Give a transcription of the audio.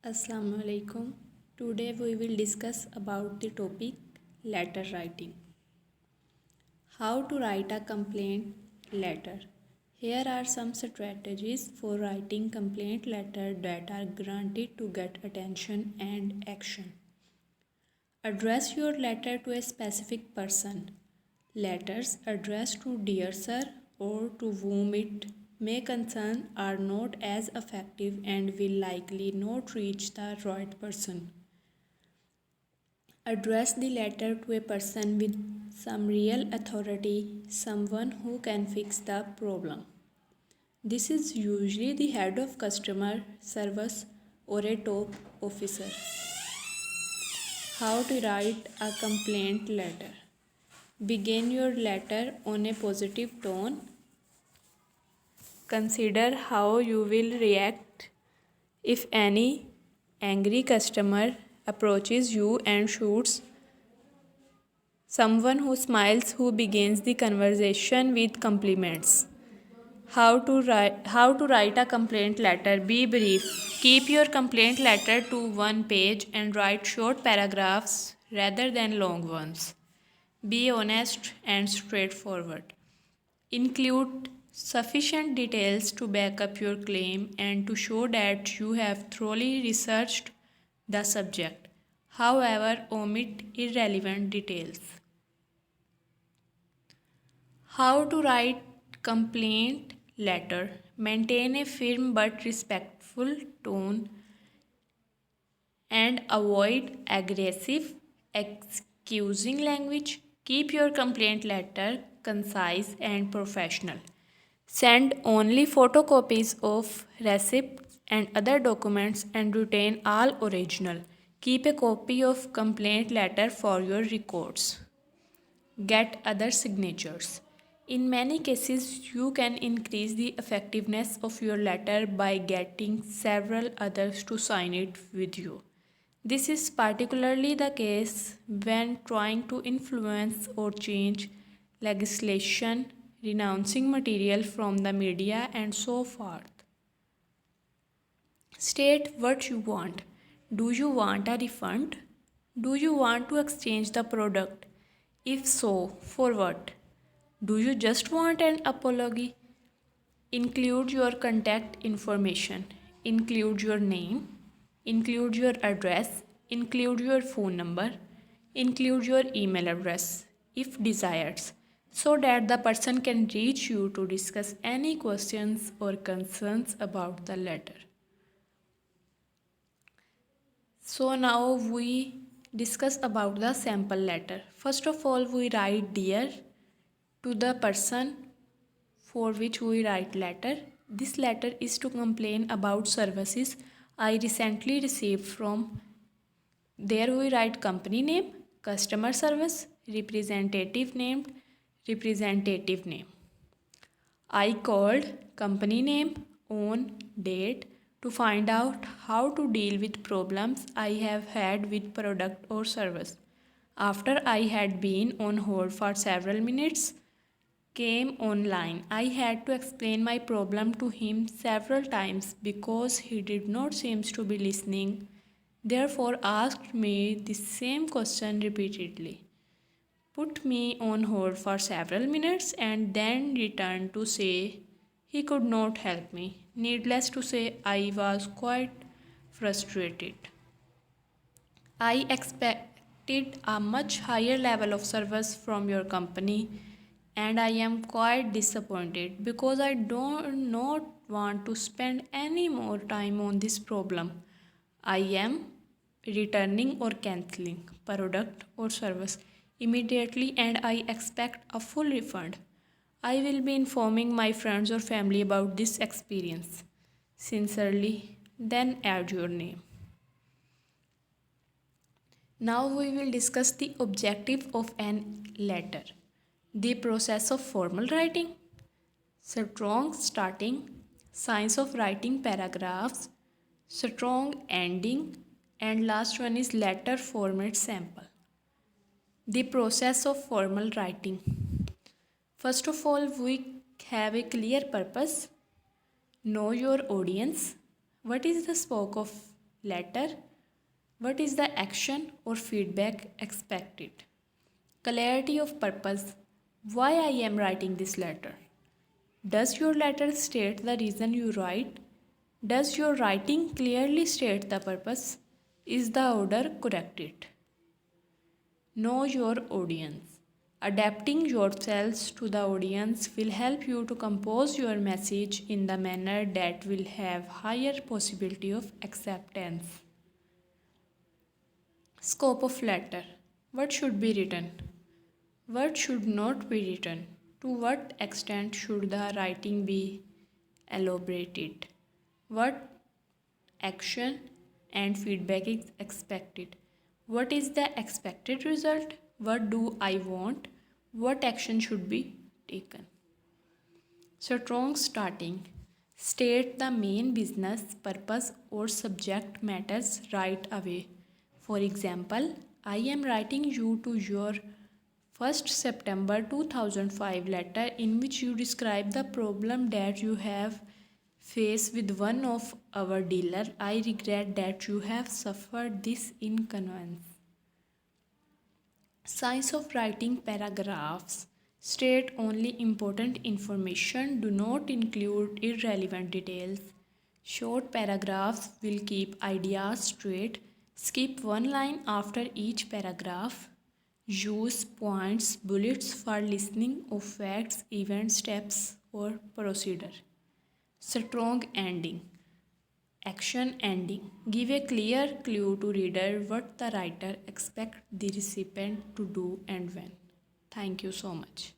Assalamu alaikum. Today we will discuss about the topic letter writing. How to write a complaint letter. Here are some strategies for writing complaint letter that are guaranteed to get attention and action. Address your letter to a specific person. Letters addressed to dear sir or to whom it may concern are not as effective and will likely not reach the right person. Address the letter to a person with some real authority, someone who can fix the problem. This is usually the head of customer service or a top officer. How to write a complaint letter. Begin your letter on a positive tone. Consider how you will react if any angry customer approaches you and shoots. Someone who smiles, who begins the conversation with compliments. How to write a complaint letter. Be brief. Keep your complaint letter to one page and write short paragraphs rather than long ones. Be honest and straightforward. Include sufficient details to back up your claim and to show that you have thoroughly researched the subject. However, omit irrelevant details. How to write complaint letter. Maintain a firm but respectful tone and avoid aggressive, accusing language. Keep your complaint letter concise and professional. Send only photocopies of receipts and other documents and retain all original. Keep a copy of complaint letter for your records. Get other signatures. In many cases, you can increase the effectiveness of your letter by getting several others to sign it with you. This is particularly the case when trying to influence or change legislation, renouncing material from the media, and so forth. State what you want. Do you want a refund? Do you want to exchange the product? If so, for what? Do you just want an apology? Include your contact information. Include your name. Include your address. Include your phone number. Include your email address if desired, so that the person can reach you to discuss any questions or concerns about the letter. So now we discuss about the sample letter. First of all, we write dear to the person for which we write letter. This letter is to complain about services I recently received from. There we write company name, customer service, representative name, representative name. I called company name on date to find out how to deal with problems I have had with product or service. After I had been on hold for several minutes, came online. I had to explain my problem to him several times because he did not seem to be listening. Therefore asked me the same question repeatedly. Put me on hold for several minutes and then returned to say he could not help me. Needless to say, I was quite frustrated. I expected a much higher level of service from your company and I am quite disappointed because I do not want to spend any more time on this problem. I am returning or cancelling product or service immediately and I expect a full refund. I will be informing my friends or family about this experience. Sincerely, then add your name. Now we will discuss the objective of an letter. The process of formal writing, strong starting, science of writing paragraphs, strong ending, and last one is letter format sample. The process of formal writing. First of all, we have a clear purpose. Know your audience. What is the scope of letter? What is the action or feedback expected? Clarity of purpose. Why I am writing this letter? Does your letter state the reason you write? Does your writing clearly state the purpose? Is the order corrected? Know your audience. Adapting yourselves to the audience will help you to compose your message in the manner that will have higher possibility of acceptance. Scope of letter. What should be written? What should not be written? To what extent should the writing be elaborated? What action and feedback is expected? What is the expected result? What do I want? What action should be taken? Strong starting. State the main business purpose or subject matters right away. For example, I am writing you to your 1st September 2005 letter in which you describe the problem that you have faced with one of our dealer. I regret that you have suffered this inconvenience. Science of writing paragraphs. State only important information, do not include irrelevant details. Short paragraphs will keep ideas straight. Skip one line after each paragraph. Use points, bullets for listening of facts, events, steps, or procedure. Strong ending. Action ending. Give a clear clue to reader what the writer expects the recipient to do and when. Thank you so much.